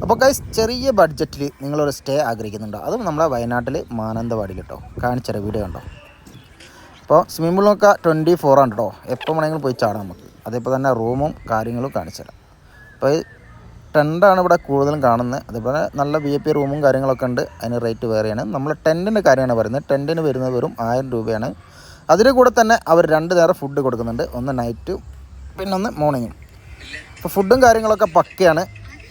അപ്പോൾ ഗൈസ് ചെറിയ ബഡ്ജറ്റിൽ നിങ്ങളൊരു സ്റ്റേ ആഗ്രഹിക്കുന്നുണ്ടോ? അതും നമ്മളെ വയനാട്ടിൽ മാനന്തവാടിയിൽ കേട്ടോ. കാണിച്ചറ വീഡിയോ കണ്ടോ. അപ്പോൾ സ്വിമ്മിംഗ് പൂളൊക്കെ 24 ആണ് കേട്ടോ. എപ്പോൾ വേണമെങ്കിലും പോയി ചാടാം നമുക്ക്. അതേപോലെ തന്നെ റൂമും കാര്യങ്ങളും കാണിച്ചുതരാം. അപ്പോൾ ടെൻ്റാണ് ഇവിടെ കൂടുതലും കാണുന്നത്. അതേപോലെ നല്ല VIP റൂമും കാര്യങ്ങളൊക്കെ ഉണ്ട്. അതിന് റേറ്റ് വേറെയാണ്. നമ്മൾ ടെൻറ്റിൻ്റെ കാര്യമാണ് പറയുന്നത്. ടെൻറ്റിന് വരുന്നത് വെറും 1000 രൂപയാണ്. അതിന് കൂടെ തന്നെ അവർ 2 നേരം ഫുഡ് കൊടുക്കുന്നുണ്ട്. ഒന്ന് നൈറ്റും പിന്നെ ഒന്ന് മോർണിംഗും. അപ്പോൾ ഫുഡും കാര്യങ്ങളൊക്കെ പക്കയാണ്,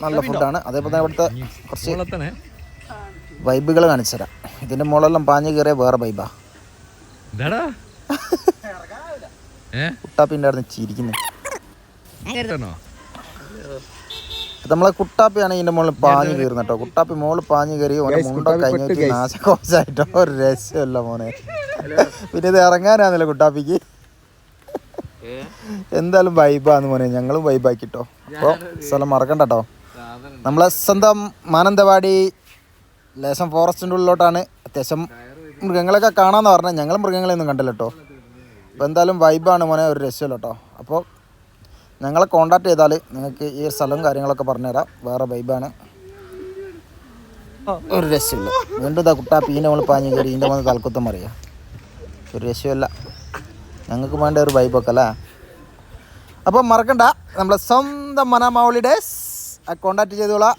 നല്ല ഫുഡാണ്. അതേപോലെ തന്നെ ഇവിടുത്തെ കുറച്ച് വൈബുകൾ കാണിച്ചു തരാം. ഇതിൻ്റെ മുകളെല്ലാം പാഞ്ഞ് കയറിയ വേറെ വൈബാ. കുട്ടാപ്പിൻ്റെ അവിടെ ചിരിക്കുന്നു. നമ്മളെ കുട്ടാപ്പിയാണ് ഇതിൻ്റെ മുകളിൽ പാഞ്ഞ് കയറുന്നത് കേട്ടോ. കുട്ടാപ്പി മുകളിൽ പാഞ്ഞ് കയറി ഓനെ മുണ്ടോ കഴിഞ്ഞിട്ട് നാശകോശായിട്ടോ ഒരു രസമല്ല മോനെ. പിന്നെ ഇത് ഇറങ്ങാനാണല്ലോ കുട്ടാപ്പിക്ക്. എന്തായാലും വൈബാന്ന് മോനെ, ഞങ്ങളും വൈബാക്കിട്ടോ. അപ്പോൾ സ്ഥലം മറക്കണ്ട കേട്ടോ. നമ്മളെ സ്വന്തം മാനന്തവാടി ലേശം ഫോറസ്റ്റിൻ്റെ ഉള്ളിലോട്ടാണ്. അത്യാവശ്യം മൃഗങ്ങളൊക്കെ കാണാമെന്ന് പറഞ്ഞാൽ ഞങ്ങൾ മൃഗങ്ങളെയൊന്നും കണ്ടില്ല കേട്ടോ. അപ്പോൾ എന്തായാലും വൈബാണ് മോനെ, ഒരു രസമല്ല കേട്ടോ. അപ്പോൾ ഞങ്ങളെ കോൺടാക്ട് ചെയ്താൽ നിങ്ങൾക്ക് ഈ സ്ഥലവും കാര്യങ്ങളൊക്കെ പറഞ്ഞുതരാം. വേറെ വൈബാണ്, ഒരു രസമില്ല. വീണ്ടും ഇതാ കുട്ടാപ്പീൻ്റെ മുകളിൽ പാഞ്ഞ് കയറി ഇതിൻ്റെ മുകളിൽ തലക്കുത്തം പറയാം. ഒരു രസമില്ല, ഞങ്ങൾക്ക് വേണ്ട ഒരു വൈബൊക്കെ അല്ലേ. അപ്പം മറക്കണ്ട, നമ്മളെ സ്വന്തം മനാമ ഹോളിഡേയ്സ് കോൺടാക്ട് ചെയ്തോളാം.